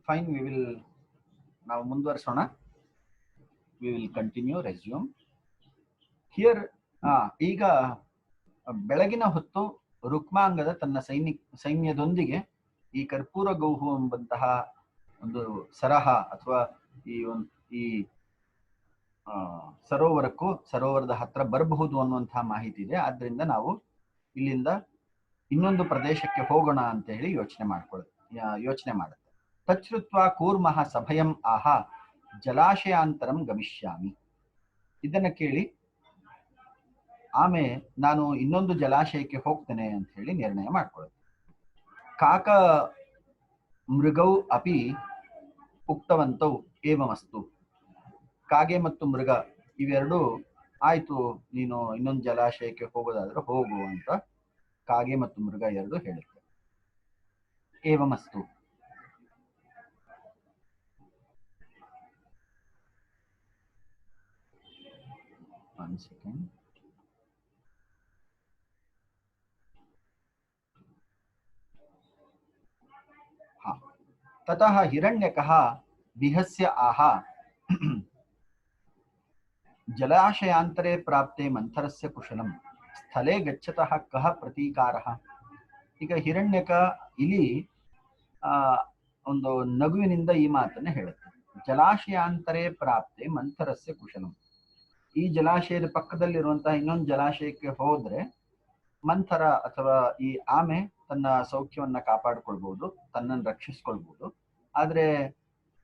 Fine, we will now ಮುಂದುವರಿಸೋಣ. We will continue, resume. Here, ಈಗ ಬೆಳಗಿನ ಹೊತ್ತು ರುಕ್ಮಾಂಗದ ತನ್ನ ಸೈನ್ಯದೊಂದಿಗೆ ಈ ಕರ್ಪೂರ ಗೌಹು ಎಂಬಂತಹ ಒಂದು ಸರಹ ಅಥವಾ ಈ ಸರೋವರದ ಹತ್ರ ಬರಬಹುದು ಅನ್ನುವಂತಹ ಮಾಹಿತಿ ಇದೆ. ಆದ್ರಿಂದ ನಾವು ಇಲ್ಲಿಂದ ಇನ್ನೊಂದು ಪ್ರದೇಶಕ್ಕೆ ಹೋಗೋಣ ಅಂತ ಹೇಳಿ ಯೋಚನೆ ಮಾಡುತ್ತೆ. ತಚ್ಛ್ರುತ್ವ ಕೂರ್ಮಃ ಸಭಯಂ ಆಹ ಜಲಾಶಯಾಂತರಂ ಗಮಿಷ್ಯಾಮಿ. ಇದನ್ನ ಕೇಳಿ ಆಮೇಲೆ ನಾನು ಇನ್ನೊಂದು ಜಲಾಶಯಕ್ಕೆ ಹೋಗ್ತೇನೆ ಅಂತ ಹೇಳಿ ನಿರ್ಣಯ ಮಾಡ್ಕೊಳ್ಳುತ್ತೆ. ಕಾಕ ಮೃಗೌ ಅಪಿ ಉಕ್ತವಂತೌ ಏವಮಸ್ತು. ಕಾಗೆ ಮತ್ತು ಮೃಗ ಇವೆರಡು ಆಯ್ತು, ನೀನು ಇನ್ನೊಂದು ಜಲಾಶಯಕ್ಕೆ ಹೋಗೋದಾದ್ರೆ ಹೋಗು ಅಂತ ಕಾಗೆ ಮತ್ತು ಮೃಗ ಎರಡು ಹೇಳುತ್ತೆ. ಏವಮಸ್ತು. One second. ततः हिरण्यकः विहस्य आह जलाशयांतरे प्राप्ते मंथरस्य कुशलम स्थले गच्छतः कः प्रतीकारः. ಈಗ ಹಿರಣ್ಯಕ ಇಲ್ಲಿ ಒಂದು ನಗುವಿನಿಂದ ಈ ಮಾತನ್ನ ಹೇಳುತ್ತೆ. ಜಲಾಶಯಾಂತರೆ ಪ್ರಾಪ್ತೆ ಮಂಥರಸ್ಯ ಕುಶಲಂ. ಈ ಜಲಾಶಯದ ಪಕ್ಕದಲ್ಲಿರುವಂತಹ ಇನ್ನೊಂದು ಜಲಾಶಯಕ್ಕೆ ಹೋದ್ರೆ ಮಂಥರ ಅಥವಾ ಈ ಆಮೆ ತನ್ನ ಸೌಖ್ಯವನ್ನ ಕಾಪಾಡಿಕೊಳ್ಬಹುದು, ತನ್ನನ್ನು ರಕ್ಷಿಸ್ಕೊಳ್ಬಹುದು. ಆದ್ರೆ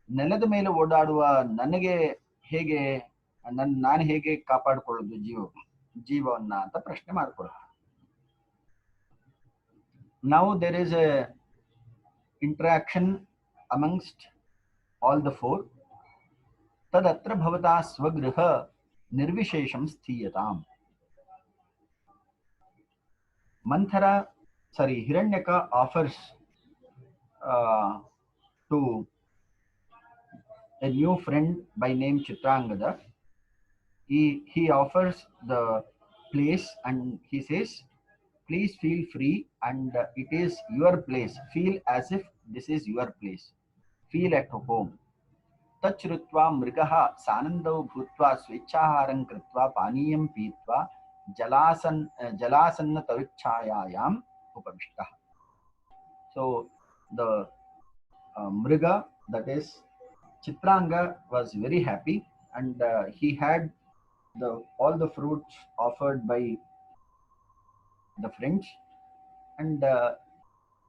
ನೆಲದ ಮೇಲೆ ಓಡಾಡುವ ನನಗೆ ಹೇಗೆ ನಾನು ಹೇಗೆ ಕಾಪಾಡಿಕೊಳ್ಳೋದು ಜೀವವನ್ನ ಅಂತ ಪ್ರಶ್ನೆ ಮಾಡ್ಕೊಳ್ಳೋದು. Now there is a interaction amongst all the four. तदत्र भवता स्वगृह निर्विशेषं स्थीयताम्. Hiranyaka offers to a new friend by name Chitrangada. He offers the place and he says, please feel free and it is your place. Feel as if this is your place. Feel at home. तच्छ्रुत्वा मृगः सानन्दौ भूत्वा स्वेच्छाहारं कृत्वा पानीयं पीत्वा जलासन्नतरुच्छायायाम् उपविष्टः. So the mriga, that is Chitranga, was very happy and he had all the fruits offered by the friends and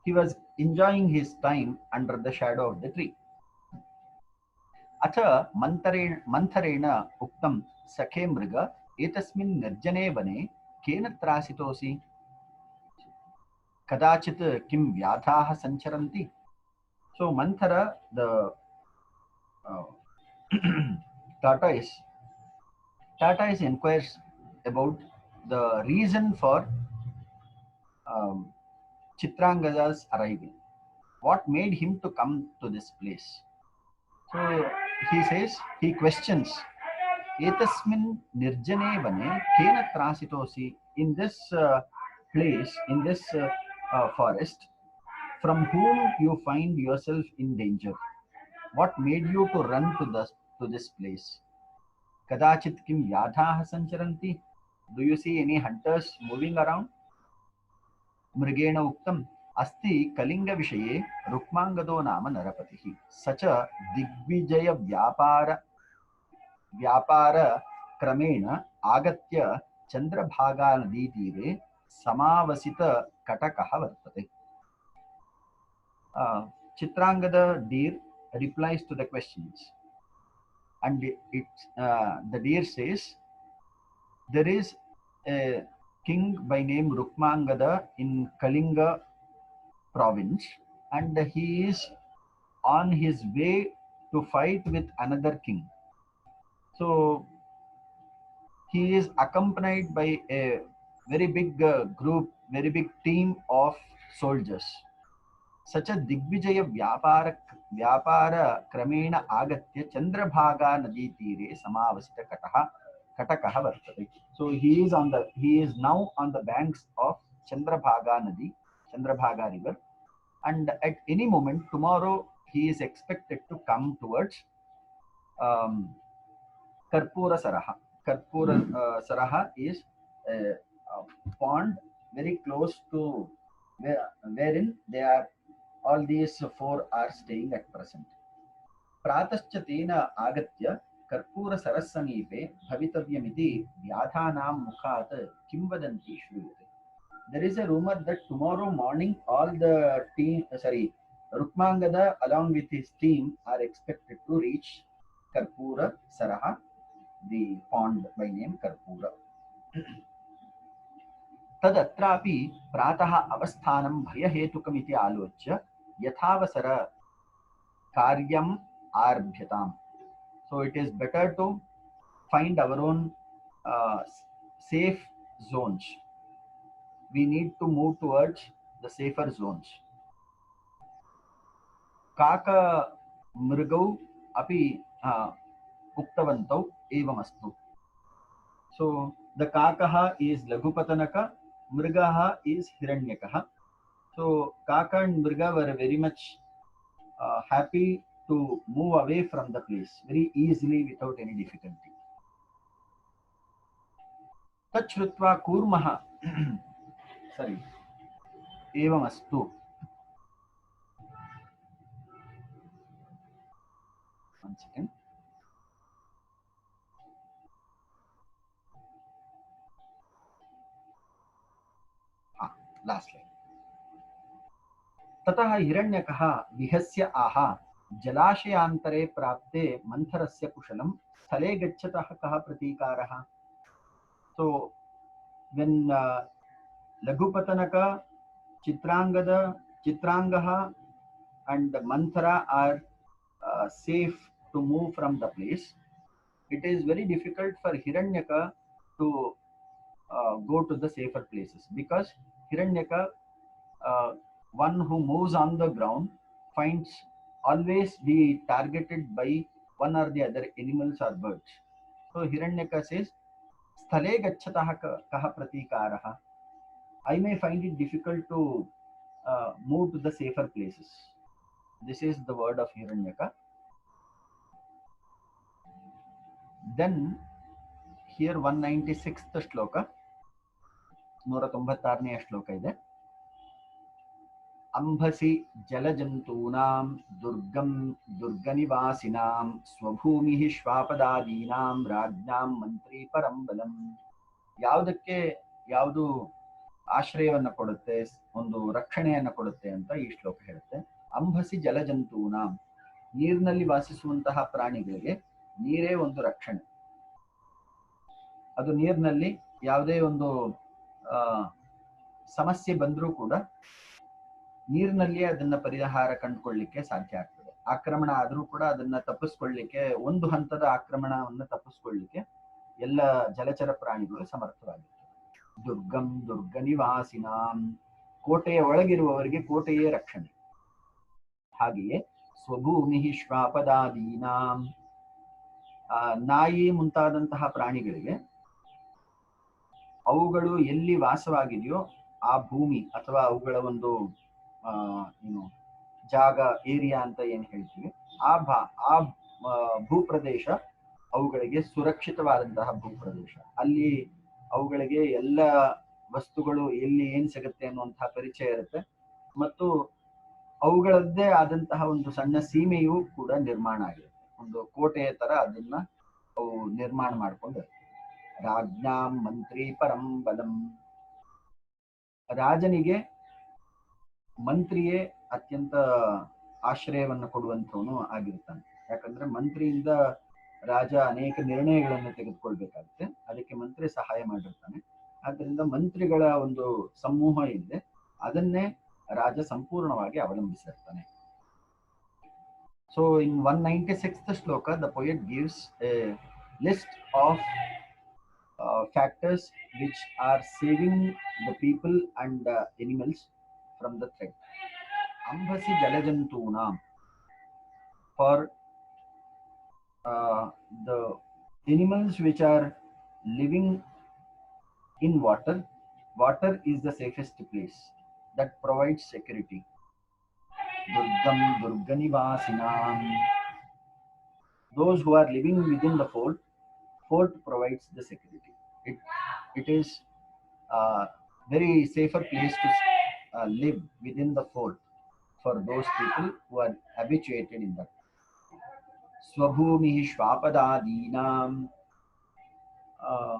he was enjoying his time under the shadow of the tree. अथ मंथरेण उक्तं सखे मृग एतस्मिन् निर्जने वने केन त्रासितोऽसि? कदाचित् किं व्याधाः सञ्चरन्ति? So Manthara, the tortoise inquires about the reason for Chitrangada's arrival. What made him to come to this place? So he questions, Etasmin nirjane vane kena transitosi. In this place, in this forest, from whom you find yourself in danger? What made you to run to this place? Kadachit kim yadhaah sancharanti. Do you see any hunters moving around? Mrigena uktam अस्ति कलिंग विषये रुक्मांगदो नाम नरपतिः स च दिग्विजय व्यापार क्रमेण आगत्य चंद्रभागा नदी तीरे समावसित कटकः वर्तते. Chitrangada deer replies to the questions and the deer says, there is a king by name Rukmangada in Kalinga province and he is on his way to fight with another king. So he is accompanied by a very big group, very big team of soldiers. Such a Digvijaya Vyapara Kramena Agatya Chandrabhaga Nadi Tire Samavasita Katakaha Vartate. So he is now on the banks of Chandrabhaga Nadi, Chandrabhaga river, and at any moment tomorrow he is expected to come towards Karpura Saraha. Karpura Saraha is a pond very close to wherein they are all these four are staying at present. प्रातश्च तेन आगत्य कर्पूरसरस्समीपे भवितव्यमिति व्याधानां मुखात् किंवदन्ति श्रूयते. There is a rumor that tomorrow morning all the team, Rukmangada along with his team are expected to reach Karpura Saraha, the pond by name Karpura. तदत्रापि प्रातः अवस्थानं भयहेतुकमिति आलोच्य यथावसर कार्यम् आरभ्यताम्. So it is better to find our own safe zones. We need to move towards the safer zones. Kaka mrigau api uktavantau evamastu. So the kakaha is Laghupatanaka, mrigaha is Hiranyakaha. So Kaka and Mriga were very much happy to move away from the place very easily without any difficulty. Tachrutva kurmaha evamastu. One second. Last line. ततः हिरण्यकः विहस्य आह जलाशयान्तरे प्राप्ते मंथरस्य कुशलं स्थले गच्छतः कः प्रतीकारः. So when Laghupatanaka, Chitrangaha and Manthara are safe to move from the place, it is very difficult for Hiranyaka to go to the safer places, because Hiranyaka, one who moves on the ground, finds always be targeted by one or the other animals or birds. So Hiranyaka says, Sthale gachatah kaha pratikaraha. I may find it difficult to move to the safer places. This is the word of Hiranyaka. Then here 196th shloka, 196ನೇ ಶ್ಲೋಕ ಇದೆ. ಅಂಭಸಿ ಜಲಜಂತೂನಾಂ ದುರ್ಗಂ ದುರ್ಗನಿವಾಸಿನಾಂ ಸ್ವಭೂಮಿಃ ಶ್ವಾಪದಾದೀನಾಂ ರಾಜ್ಞಾಂ ಮಂತ್ರಿ ಪರಂಬಲಂ. ಯಾವುದಕ್ಕೆ ಯಾವುದು ಆಶ್ರಯವನ್ನು ಕೊಡುತ್ತೆ, ಒಂದು ರಕ್ಷಣೆಯನ್ನು ಕೊಡುತ್ತೆ ಅಂತ ಈ ಶ್ಲೋಕ ಹೇಳುತ್ತೆ. ಅಂಭಸಿ ಜಲಜಂತೂನಾಂ, ನೀರಿನಲ್ಲಿ ವಾಸಿಸುವಂತಹ ಪ್ರಾಣಿಗಳಿಗೆ ನೀರೇ ಒಂದು ರಕ್ಷಣೆ. ಅದು ನೀರಿನಲ್ಲಿ ಯಾವುದೇ ಒಂದು ಸಮಸ್ಯೆ ಬಂದರೂ ಕೂಡ ನೀರಿನಲ್ಲಿ ಅದನ್ನ ಪರಿಹಾರ ಕಂಡುಕೊಳ್ಳಿಕ್ಕೆ ಸಾಧ್ಯ ಆಗ್ತದೆ. ಆಕ್ರಮಣ ಆದರೂ ಕೂಡ ಅದನ್ನ ತಪ್ಪಿಸ್ಕೊಳ್ಳಿಕ್ಕೆ, ಒಂದು ಹಂತದ ಆಕ್ರಮಣವನ್ನು ತಪ್ಪಿಸ್ಕೊಳ್ಳಿಕ್ಕೆ ಎಲ್ಲ ಜಲಚರ ಪ್ರಾಣಿಗಳು ಸಮರ್ಥವಾಗಿರ್ತವೆ. ದುರ್ಗಂ ದುರ್ಗ ನಿವಾಸಿನಾಂ, ಕೋಟೆಯ ಒಳಗಿರುವವರಿಗೆ ಕೋಟೆಯೇ ರಕ್ಷಣೆ. ಹಾಗೆಯೇ ಸ್ವಭೂಮಿ ಶ್ವಾಪದಾದೀನಾಂ, ನಾಯಿ ಮುಂತಾದಂತಹ ಪ್ರಾಣಿಗಳಿಗೆ ಅವುಗಳು ಎಲ್ಲಿ ವಾಸವಾಗಿದೆಯೋ ಆ ಭೂಮಿ ಅಥವಾ ಅವುಗಳ ಒಂದು ಜಾಗ, ಏರಿಯಾ ಅಂತ ಏನ್ ಹೇಳ್ತೀವಿ, ಆ ಭೂಪ್ರದೇಶ ಅವುಗಳಿಗೆ ಸುರಕ್ಷಿತವಾದಂತಹ ಭೂಪ್ರದೇಶ. ಅಲ್ಲಿ ಅವುಗಳಿಗೆ ಎಲ್ಲ ವಸ್ತುಗಳು ಎಲ್ಲಿ ಏನ್ ಸಿಗುತ್ತೆ ಅನ್ನುವಂತಹ ಪರಿಚಯ ಇರುತ್ತೆ. ಮತ್ತು ಅವುಗಳದ್ದೇ ಆದಂತಹ ಒಂದು ಸಣ್ಣ ಸೀಮೆಯೂ ಕೂಡ ನಿರ್ಮಾಣ ಆಗಿರುತ್ತೆ. ಒಂದು ಕೋಟೆಯ ತರ ಅದನ್ನ ಅವು ನಿರ್ಮಾಣ ಮಾಡ್ಕೊಂಡಿರುತ್ತೆ. ರಾಜ್ಞಾಂ ಮಂತ್ರಿ ಪರಂ ಬಲಂ, ರಾಜನಿಗೆ ಮಂತ್ರಿಯೇ ಅತ್ಯಂತ ಆಶ್ರಯವನ್ನು ಕೊಡುವಂಥವನು ಆಗಿರ್ತಾನೆ. ಯಾಕಂದ್ರೆ ಮಂತ್ರಿಯಿಂದ ರಾಜ ಅನೇಕ ನಿರ್ಣಯಗಳನ್ನು ತೆಗೆದುಕೊಳ್ಬೇಕಾಗುತ್ತೆ, ಅದಕ್ಕೆ ಮಂತ್ರಿ ಸಹಾಯ ಮಾಡಿರ್ತಾನೆ. ಆದ್ದರಿಂದ ಮಂತ್ರಿಗಳ ಒಂದು ಸಮೂಹ ಇದೆ, ಅದನ್ನೇ ರಾಜ ಸಂಪೂರ್ಣವಾಗಿ ಅವಲಂಬಿಸಿರ್ತಾನೆ. So in 196th shloka, the poet gives a list of factors which are saving the people and animals from the threat. Ambhasi jalajantuna, for the animals which are living in water is the safest place that provides security. Durgam Durganivasinam. Those who are living within the fort provides the security. It is a very safer place to live within the fort for those people who are habituated in that. Swabhumihi Shvapadadinam. Uh,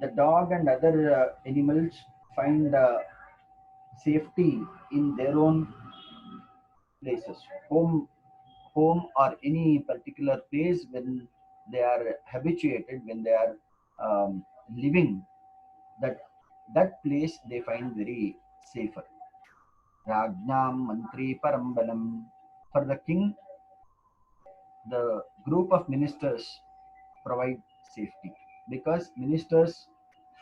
the dog and other animals find safety in their own places, home or any particular place when they are habituated, when they are living, that place they find very safer. Rajnam Mantri Parambalam. For the king, the group of ministers provide safety because ministers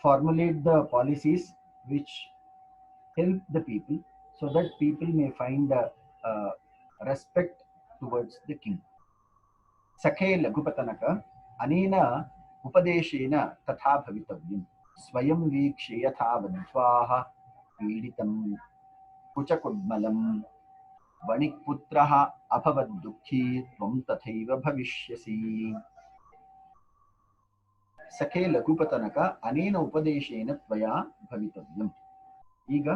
formulate the policies which help the people so that people may find respect towards the king. Sakhe Laghupatanaka Anena Upadeshena Tatha Bhavitavyam Swayam Vikshe Yatha Vadvaha Peditam Kuchakudmalam Vanikputraha Abhavadukhi Tvam Tathaiva Bhavishyasi. Sakhe Laghupatanaka Anena Upadeshena Tvaya Bhavitavyam. ಈಗ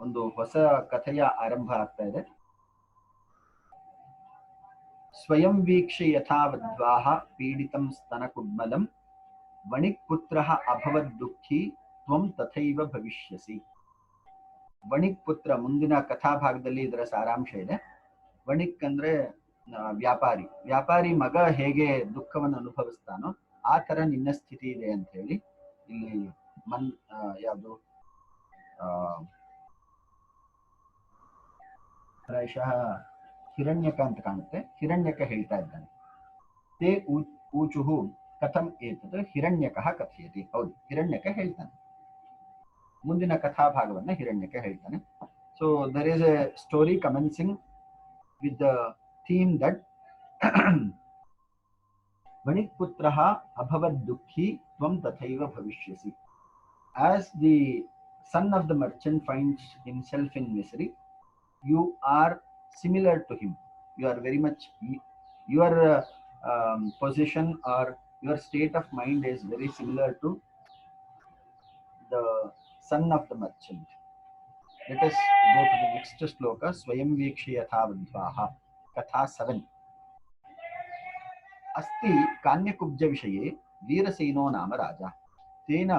ಒಂದು ಹೊಸ ಕಥೆಯ ಆರಂಭ ಆಗ್ತಾ ಇದೆ. ಸ್ವಯಂ ವೀಕ್ಷೆ ಯಥಾವದ್ವಾಹ ಪೀಡಿತಂ ಸ್ತನ ಕುಡ್ಮಲಂ ವಣಿಕ್ ಪುತ್ರ ಅಭವದ್ ದುಃಖಿ ತ್ವಂ ತಥೈವ ಭವಿಷ್ಯಸಿ. ವಣಿಕ್ ಪುತ್ರ ಮುಂದಿನ ಕಥಾಭಾಗದಲ್ಲಿ ಇದರ ಸಾರಾಂಶ ಇದೆ. ವಣಿಕ್ ಅಂದ್ರೆ ವ್ಯಾಪಾರಿ ಮಗ ಹೇಗೆ ದುಃಖವನ್ನು ಅನುಭವಿಸ್ತಾನೋ ಆ ತರ ನಿನ್ನ ಸ್ಥಿತಿ ಇದೆ ಅಂತ ಹೇಳಿ ಇಲ್ಲಿ ಯಾವುದು ಪ್ರಾಯಶಃ ಹಿರಣ್ಯಕ ಅಂತ ಕಾಣುತ್ತೆ. ಹಿರಣ್ಯಕ ಹೇಳ್ತಾ ಇದ್ದಾನೆ, ತೇ ಊಚುಹು ಕಥಂ ಏತದ್ ಹಿರಣ್ಯಕಃ ಕಥಯತಿ. ಹೌದು, ಹಿರಣ್ಯಕ ಹೇಳ್ತಾನೆ. ಮುಂದಿನ ಕಥಾಭಾಗವನ್ನ ಹಿರಣ್ಯಕ ಹೇಳ್ತಾನೆ. So there is a story commencing with the theme that ವಣಿಕ್ ಪುತ್ರಃ ಅಭವದ್ ದುಃಖಿ ತ್ವಂ ತಥೈವ ಭವಿಷ್ಯಸಿ. As the son of the merchant finds himself in misery, you are similar to him. You are very much, your position or your state of mind is very similar to the son of the merchant. Let us go to the next shloka. Swayam Vikshe Yatha Vadvaha. Katha 7. Asti Kanyakubja Vishaye Veeraseno Nama Raja. तेन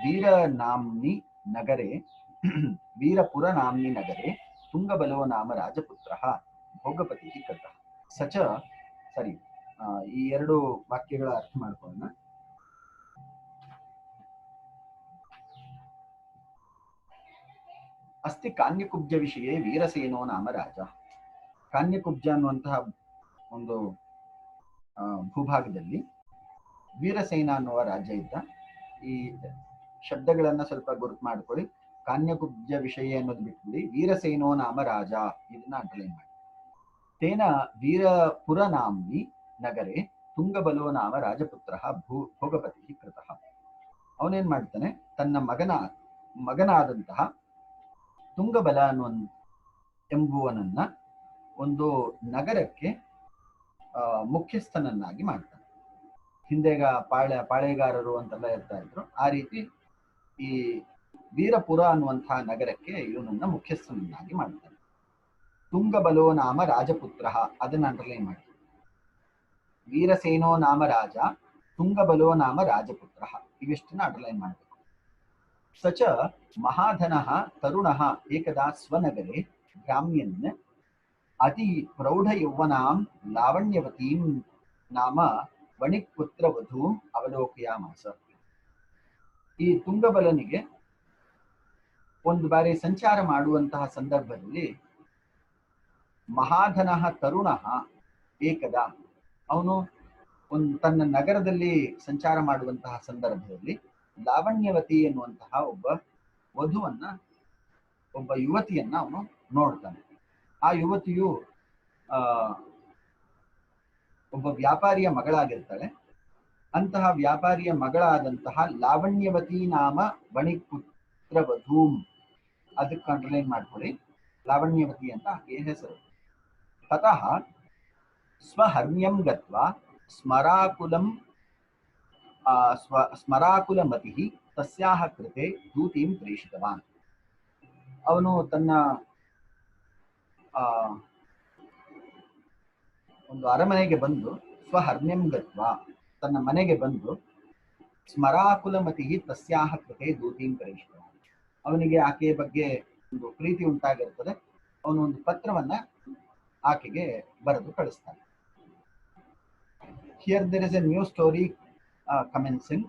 वीर नाम्नि नगरे वीरपुर नाम्नि नगरे ತುಂಗಬಲೋ ನಾಮ ರಾಜಪುತ್ರಃ ಭೋಗಪತಿಃ ಕೃತಃ. ಸಚ ಸರಿ, ಈ ಎರಡು ವಾಕ್ಯಗಳ ಅರ್ಥ ಮಾಡ್ಕೊಳ್ಳೋಣ. ಅಸ್ತಿ ಕಾನ್ಯಕುಬ್ಜ ವಿಷಯ ವೀರಸೇನೋ ನಾಮ ರಾಜ. ಕಾನ್ಯಕುಬ್ಜ ಅನ್ನುವಂತಹ ಒಂದು ಭೂಭಾಗದಲ್ಲಿ ವೀರಸೇನ ಅನ್ನುವ ರಾಜ್ಯ ಇದ್ದ. ಈ ಶಬ್ದಗಳನ್ನ ಸ್ವಲ್ಪ ಗುರುತು ಮಾಡ್ಕೊಳ್ಳಿ. ಕಾನ್ಯಕುಬ್ಜ ವಿಷಯ ಅನ್ನೋದು ಬಿಟ್ಬಿಡಿ. ವೀರಸೇನೋ ನಾಮ ರಾಜ ಇದನ್ನ ಅಂಡರ್ಲೈನ್ ಮಾಡಿ. ತೇನ ವೀರಪುರ ನಾಮ್ನಿ ನಗರೆ ತುಂಗಬಲೋ ನಾಮ ರಾಜಪುತ್ರ ಭೋಗಪತಿ ಕೃತಃ. ಅವನೇನ್ ಮಾಡ್ತಾನೆ, ತನ್ನ ಮಗನಾದಂತಹ ತುಂಗಬಲ ಎಂಬುವನನ್ನ ಒಂದು ನಗರಕ್ಕೆ ಮುಖ್ಯಸ್ಥನನ್ನಾಗಿ ಮಾಡ್ತಾನೆ. ಹಿಂದೆಗ ಪಾಳೆಗಾರರು ಅಂತೆಲ್ಲ ಇರ್ತಾ ಇದ್ರು. ಆ ರೀತಿ ಈ ವೀರಪುರ ಅನ್ನುವಂತಹ ನಗರಕ್ಕೆ ಇವನನ್ನ ಮುಖ್ಯಸ್ಥನನ್ನಾಗಿ ಮಾಡ್ತಾನೆ. ತುಂಗಬಲೋ ನಾಮ ರಾಜಪುತ್ರ, ಅದನ್ನ ಅಂಡರ್ಲೈನ್ ಮಾಡಿ. ವೀರಸೇನೋ ನಾಮ ರಾಜ, ತುಂಗಬಲೋ ನಾಮ ರಾಜಪುತ್ರ, ಇವೆಷ್ಟನ್ನ ಅಂಡರ್ಲೈನ್ ಮಾಡಬೇಕು. ಸಚ ಮಹಾಧನಃ ತರುಣಃ ಏಕದಾ ಸ್ವನಗರೆ ಗ್ರಾಮ್ಯನ್ ಅತಿ ಪ್ರೌಢ ಯೌವನಾಂ ಲಾವಣ್ಯವತೀಂ ನಾಮ ವಣಿಕ್ ಪುತ್ರ ವಧೂಂ ಅವಲೋಕಯಾಮಾಸ. ಈ ತುಂಗಬಲನಿಗೆ ಒಂದು ಬಾರಿ ಸಂಚಾರ ಮಾಡುವಂತಹ ಸಂದರ್ಭದಲ್ಲಿ ಮಹಾಧನಃ ತರುಣಃ ಏಕದ, ಅವನು ತನ್ನ ನಗರದಲ್ಲಿ ಸಂಚಾರ ಮಾಡುವಂತಹ ಸಂದರ್ಭದಲ್ಲಿ ಲಾವಣ್ಯವತಿ ಎನ್ನುವಂತಹ ಒಬ್ಬ ಯುವತಿಯನ್ನ ಅವನು ನೋಡ್ತಾನೆ. ಆ ಯುವತಿಯು ಒಬ್ಬ ವ್ಯಾಪಾರಿಯ ಮಗಳಾಗಿರ್ತಾಳೆ. ಅಂತಹ ವ್ಯಾಪಾರಿಯ ಮಗಳಾದಂತಹ ಲಾವಣ್ಯವತಿ ನಾಮ ವಣಿಕ್ ಪುತ್ರ ವಧೂಂ, ಅದಕ್ಕೆ ಅಂಡರ್ಲೈನ್ ಮಾಡ್ಕೊಳ್ಳಿ. लावण्यवती ಅಂತ ಆಕೆಯ ಹೆಸರು. ततः स्वहर्म्यं गत्वा स्मराकुलं स्मराकुलमतिः तस्याः कृते दूतीं प्रेषितवान्. ಅವನು ತನ್ನ ಒಂದು ಅರಮನೆಗೆ ಬಂದು ಸ್ವಹರ್ಮ್ಯಂ ಗತ್ವ ತನ್ನ ಮನೆಗೆ ಬಂದು ಸ್ಮರಾಕುಲಮತಿ ತಸ್ಯಾಹ ಕೃತೆ ದೂತೀಂ ಪ್ರೇಷಿತವಾನ್. ಅವನಿಗೆ ಆಕೆಯ ಬಗ್ಗೆ ಒಂದು ಪ್ರೀತಿ ಉಂಟಾಗಿರುತ್ತದೆ. ಅವನು ಒಂದು ಪತ್ರವನ್ನ ಆಕೆಗೆ ಬರೆದು ಕಳಿಸ್ತಾನೆ. Here there is a new story commencing.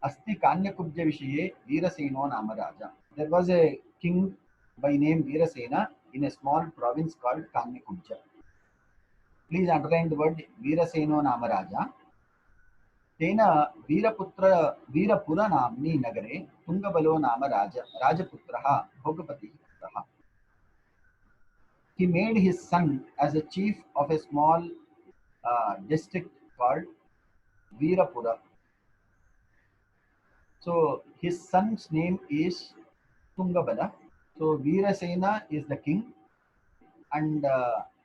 ಅಸ್ತಿ ಕಾನ್ಯಕುಬ್ಜ ವಿಷಯೇ ವೀರಸೇನೋ ನಾಮ ರಾಜ. There was a king by name Veerasena in a small province called Kanyakubja. Please underline the word Veeraseno Nama Raja. Tena Veerapura Namni Nagare Tungabalo Nama Rajaputraha Bhogapati Putraha. He made his son as a chief of a small district called Veerapura. So his son's name is Tungabala. So Veerasena is the king, and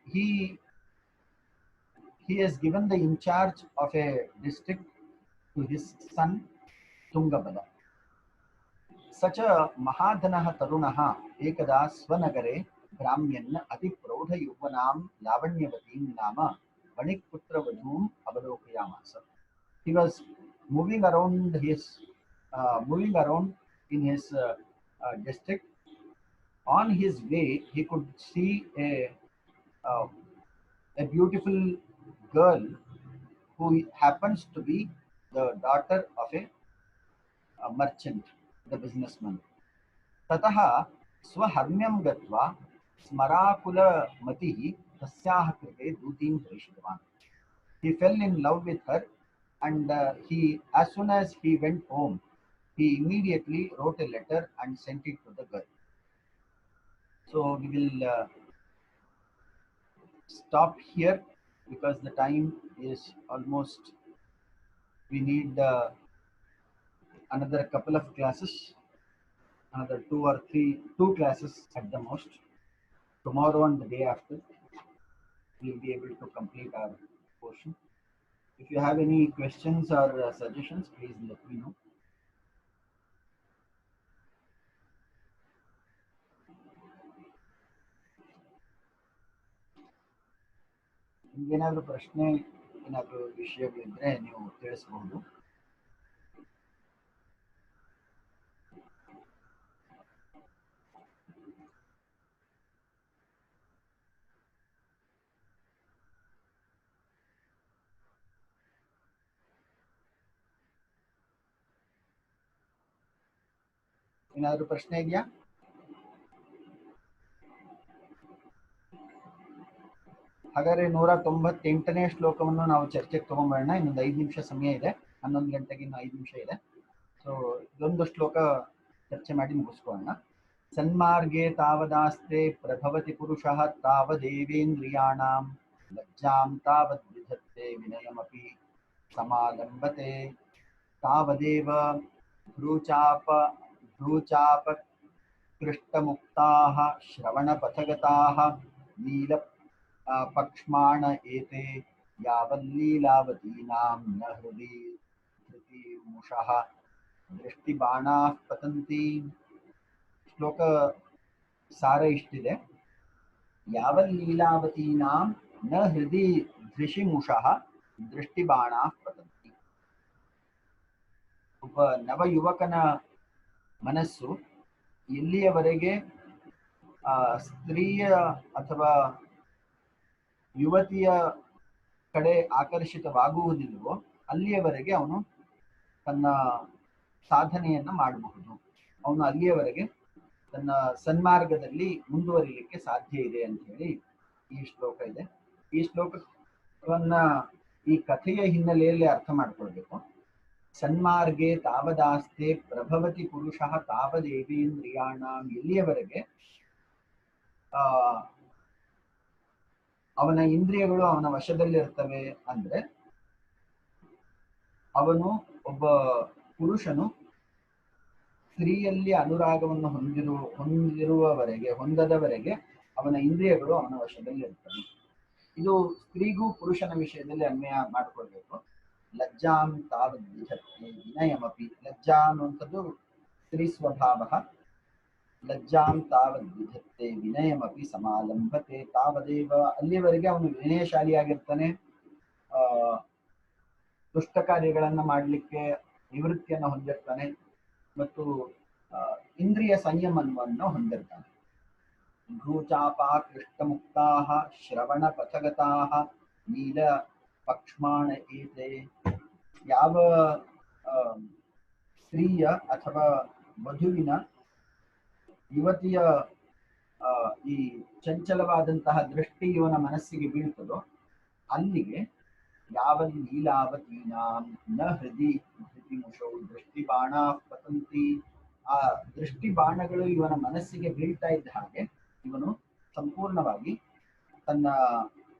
he has given the in charge of a district to his son Tungabala. Such a Mahadhanah Tarunaha ekada Swanagare Brahmyan Ati Praudha Yuvanam Lavanyavatim Nama Vanikputra Vadhum Avalokayamasa. He was moving around in his district. On his way, he could see a beautiful girl who happens to be the daughter of a merchant, the businessman. Tataha swaharmyam gatva smarakula matihi tasyaha krite dutim preshitavan. He fell in love with her, and as soon as he went home, he immediately wrote a letter and sent it to the girl. So we will stop here because the time is almost, we need another couple of classes, another 2 classes at the most. Tomorrow and the day after we will be able to complete our portion. If you have any questions or suggestions, please let me know. ಏನಾದರೂ ಪ್ರಶ್ನೆ ಏನಾದರೂ ವಿಷಯಗಳಿದ್ರೆ ನೀವು ತಿಳಿಸಬಹುದು. ಏನಾದರೂ ಪ್ರಶ್ನೆ ಇದೆಯಾ? ಹಾಗಾದ್ರೆ 198ನೇ ಶ್ಲೋಕವನ್ನು ನಾವು ಚರ್ಚೆಗೆ ತಗೊಂಡ್ಬರೋಣ. ಇನ್ನೊಂದು 5 ನಿಮಿಷ ಸಮಯ ಇದೆ. 11 ಗಂಟೆಗೆ ಇನ್ನು 5 ನಿಮಿಷ ಇದೆ. ಸೊ ಇದೊಂದು ಶ್ಲೋಕ ಚರ್ಚೆ ಮಾಡಿ ಮುಗಿಸ್ಕೊಳ್ಳೋಣ. ಸನ್ಮಾರ್ಗೇ ತಾವದಾಸ್ತೆ ಪ್ರಭವತಿ ಪುರುಷಃ ತಾವದೇವೇಂದ್ರಿಯಾಣಾಂ ಲಜ್ಜಾಂ ತಾವದ್ ವಿಧತ್ತೆ ವಿನಯಮಪಿ ಸಮಾಲಂಬತೆ ತಾವದೇವ ಭ್ರೂಚಾಪ ಕೃಷ್ಟಮುಕ್ತಾಃ ಶ್ರವಣಪಥಗತಾಃ ನೀಲ ಪಕ್ಷ್ಮಾಣ ಏತೆ ಯಾವಲ್ಲೀಲಾವತೀನಾಂ ನ ಹೃದಿ ಧೃತಿಮುಷಃ ದೃಷ್ಟಿಬಾಣಾಃ ಪತಂತಿ. ಶ್ಲೋಕ ಸಾರ ಇಷ್ಟಿದೆ. ಯಾವಲ್ಲೀಲಾವತೀನಾಂ ನ ಹೃದಿ ಧೃಷಿಮುಷಃ ದೃಷ್ಟಿಬಾಣಾಃ ಪತಂತಿ. ಒಬ್ಬ ನವಯುವಕನ ಮನಸ್ಸು ಎಲ್ಲಿಯವರೆಗೆ ಸ್ತ್ರೀಯ ಅಥವಾ ಯುವತಿಯ ಕಡೆ ಆಕರ್ಷಿತವಾಗುವುದಿಲ್ಲವೋ ಅಲ್ಲಿಯವರೆಗೆ ಅವನು ತನ್ನ ಸಾಧನೆಯನ್ನ ಮಾಡಬಹುದು. ಅವನು ಅಲ್ಲಿಯವರೆಗೆ ತನ್ನ ಸನ್ಮಾರ್ಗದಲ್ಲಿ ಮುಂದುವರಿಲಿಕ್ಕೆ ಸಾಧ್ಯ ಇದೆ ಅಂತ ಹೇಳಿ ಈ ಶ್ಲೋಕ ಇದೆ. ಈ ಶ್ಲೋಕವನ್ನ ಈ ಕಥೆಯ ಹಿನ್ನೆಲೆಯಲ್ಲಿ ಅರ್ಥ ಮಾಡ್ಕೊಳ್ಬೇಕು. ಸನ್ಮಾರ್ಗೆ ತಾವದಾಸ್ತೆ ಪ್ರಭವತಿ ಪುರುಷಃ ತಾವದೇವೇಂದ್ರಿಯಾಣಾಂ. ಎಲ್ಲಿಯವರೆಗೆ ಅವನ ಇಂದ್ರಿಯಗಳು ಅವನ ವಶದಲ್ಲಿರ್ತವೆ ಅಂದ್ರೆ ಅವನು ಒಬ್ಬ ಪುರುಷನು ಸ್ತ್ರೀಯಲ್ಲಿ ಅನುರಾಗವನ್ನು ಹೊಂದದವರೆಗೆ ಅವನ ಇಂದ್ರಿಯಗಳು ಅವನ ವಶದಲ್ಲಿ ಇರ್ತವೆ. ಇದು ಸ್ತ್ರೀಗೂ ಪುರುಷನ ವಿಷಯದಲ್ಲಿ ಅನ್ವಯ ಮಾಡಿಕೊಳ್ಬೇಕು. ಲಜ್ಜಾಂ ತಾವದ್ ವಿಧತ್ತೆ ವಿನಯಮಪಿ. ಲಜ್ಜಾ ಅನ್ನುವಂಥದ್ದು ಸ್ತ್ರೀ ಸ್ವಭಾವ. ಲಜ್ಜಾಂ ತಾವದ್ ವಿಧತ್ತೆ ವಿನಯಮಪಿ ಸಮಾಲಂಬತೆ ತಾವದೇವ. ಅಲ್ಲಿವರೆಗೆ ಅವನು ವಿನಯಶಾಲಿಯಾಗಿರ್ತಾನೆ, ದುಷ್ಟ ಕಾರ್ಯಗಳನ್ನ ಮಾಡಲಿಕ್ಕೆ ನಿವೃತ್ತಿಯನ್ನು ಹೊಂದಿರ್ತಾನೆ ಮತ್ತು ಇಂದ್ರಿಯ ಸಂಯಮವನ್ನು ಹೊಂದಿರ್ತಾನೆ. ಭ್ರೂಚಾಪಾಕೃಷ್ಟಮುಕ್ತಾಃ ಶ್ರವಣ ಪಥಗತಾಃ ನೀಲ ಪಕ್ಷ್ಮಾಣ ಏತೆ. ಯಾವ ಸ್ತ್ರೀಯ ಅಥವಾ ವಧುವಿನ ಯುವತಿಯ ಈ ಚಂಚಲವಾದಂತಹ ದೃಷ್ಟಿ ಇವನ ಮನಸ್ಸಿಗೆ ಬೀಳ್ತದೋ ಅಲ್ಲಿಗೆ ಯಾವ ಲೀಲಾವತೀನಾಂ ನ ಹೃದಯ ಧೃತಿಮುಷೌ ದೃಷ್ಟಿ ಬಾಣ ಪತಂತಿ. ಆ ದೃಷ್ಟಿ ಬಾಣಗಳು ಇವನ ಮನಸ್ಸಿಗೆ ಬೀಳ್ತಾ ಇದ್ದ ಹಾಗೆ ಇವನು ಸಂಪೂರ್ಣವಾಗಿ ತನ್ನ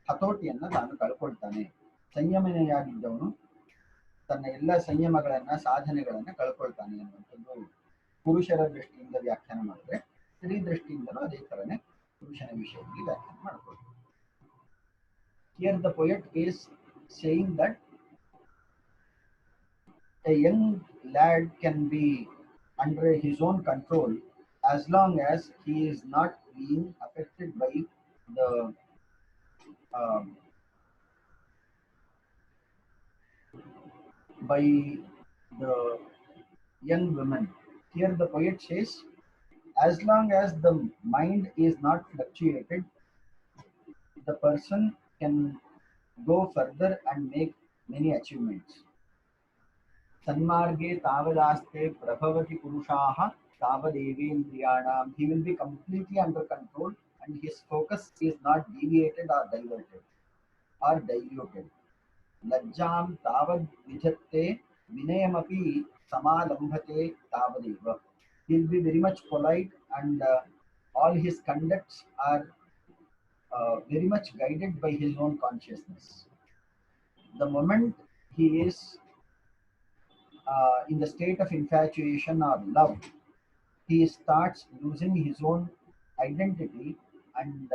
ಹತೋಟಿಯನ್ನ ತಾನು ಕಳ್ಕೊಳ್ತಾನೆ. ಸಂಯಮನೆಯಾಗಿದ್ದವನು ತನ್ನ ಎಲ್ಲ ಸಂಯಮಗಳನ್ನ ಸಾಧನೆಗಳನ್ನ ಕಳ್ಕೊಳ್ತಾನೆ ಅನ್ನುವಂಥದ್ದು ಪುರುಷರ ದೃಷ್ಟಿಯಿಂದ ವ್ಯಾಖ್ಯಾನ ಮಾಡಿದ್ರೆ, ಸ್ತ್ರೀ ದೃಷ್ಟಿಯಿಂದಲೂ ಅದೇ ತರನೇ ಪುರುಷನ ವಿಷಯದಲ್ಲಿ ವ್ಯಾಖ್ಯಾನ ಮಾಡ್ಕೊಳ್ತಾರೆ. Here the poet is saying that a young lad can be under his own control as long as he is not being affected by the young women. Here the poet says, as long as the mind is not fluctuated, the person can go further and make many achievements. Sanmarge tavadaste prabhavati purushaha tavadevendriyanam. He will be completely under control and his focus is not deviated or diverted or diluted. Lajjam tavad vijatte vinayamapi samalambhate tavadeva. He will be very much polite and all his conducts are very much guided by his own consciousness. The moment he is in the state of infatuation or love, he starts losing his own identity and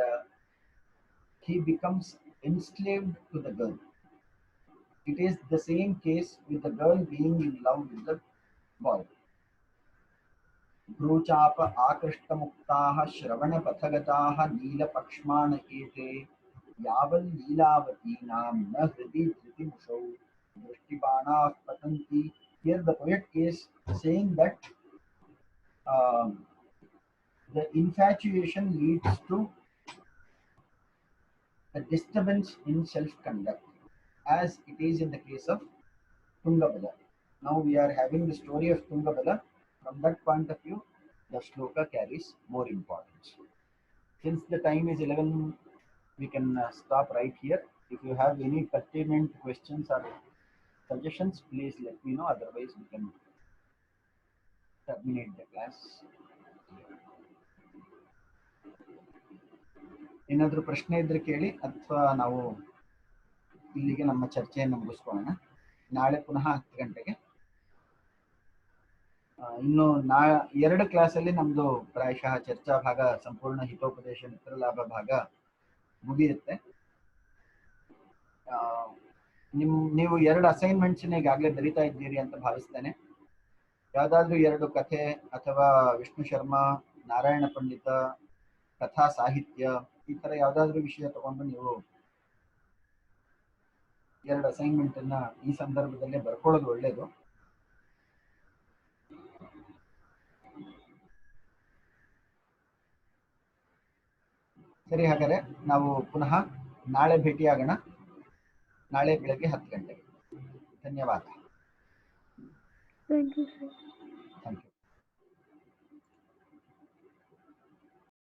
he becomes enslaved to the girl. It is the same case with the girl being in love with the boy. भ्रूचाप आकृष्टमुक्ताः श्रवणपथगताः नीलपक्ष्माण एते यावल् लीलावतीनां न हृदि धृतिमुषौ दृष्टिबाणाः पतन्ति. Here the poet is saying that the infatuation leads to a disturbance in self-conduct, as it is in the case of Tungabala. Now we are having the story of Tungabala. From that point of view, the shloka carries more importance. Since the time is 11, we can stop right here. If you have any pertinent questions or suggestions, please let me know. Otherwise, we can terminate the class. ಏನಾದರೂ ಪ್ರಶ್ನೆ ಇದ್ರೆ ಕೇಳಿ, ಅಥವಾ ನಾವು ಇಲ್ಲಿಗೆ ನಮ್ಮ ಚರ್ಚೆಯನ್ನು ಮುಗಿಸ್ಕೊಳ್ಳೋಣ. ನಾಳೆ ಪುನಃ 10 ಗಂಟೆಗೆ. ಇನ್ನು 2 ಕ್ಲಾಸಲ್ಲಿ ನಮ್ದು ಪ್ರಾಯಶಃ ಚರ್ಚಾ ಭಾಗ ಸಂಪೂರ್ಣ ಹಿತೋಪದೇಶ ಮಿತ್ರಲಾಭ ಭಾಗ ಮುಗಿಯುತ್ತೆ. ನೀವು 2 ಅಸೈನ್ಮೆಂಟ್ಸ್ನ ಈಗಾಗಲೇ ಬರಿತಾ ಇದ್ದೀರಿ ಅಂತ ಭಾವಿಸ್ತೇನೆ. ಯಾವುದಾದ್ರೂ 2 ಕಥೆ ಅಥವಾ ವಿಷ್ಣು ಶರ್ಮಾ, ನಾರಾಯಣ ಪಂಡಿತ, ಕಥಾ ಸಾಹಿತ್ಯ, ಈ ತರ ಯಾವುದಾದ್ರೂ ವಿಷಯ ತಗೊಂಡು ನೀವು 2 ಅಸೈನ್ಮೆಂಟ್ ಅನ್ನ ಈ ಸಂದರ್ಭದಲ್ಲೇ ಬರ್ಕೊಳ್ಳೋದು ಒಳ್ಳೇದು. ಸರಿ, ಹಾಗಾದ್ರೆ ನಾವು ಪುನಃ ನಾಳೆ ಭೇಟಿಯಾಗೋಣ. ನಾಳೆ ಬೆಳಗ್ಗೆ 10 ಗಂಟೆಗೆ. ಧನ್ಯವಾದ. Thank you, sir.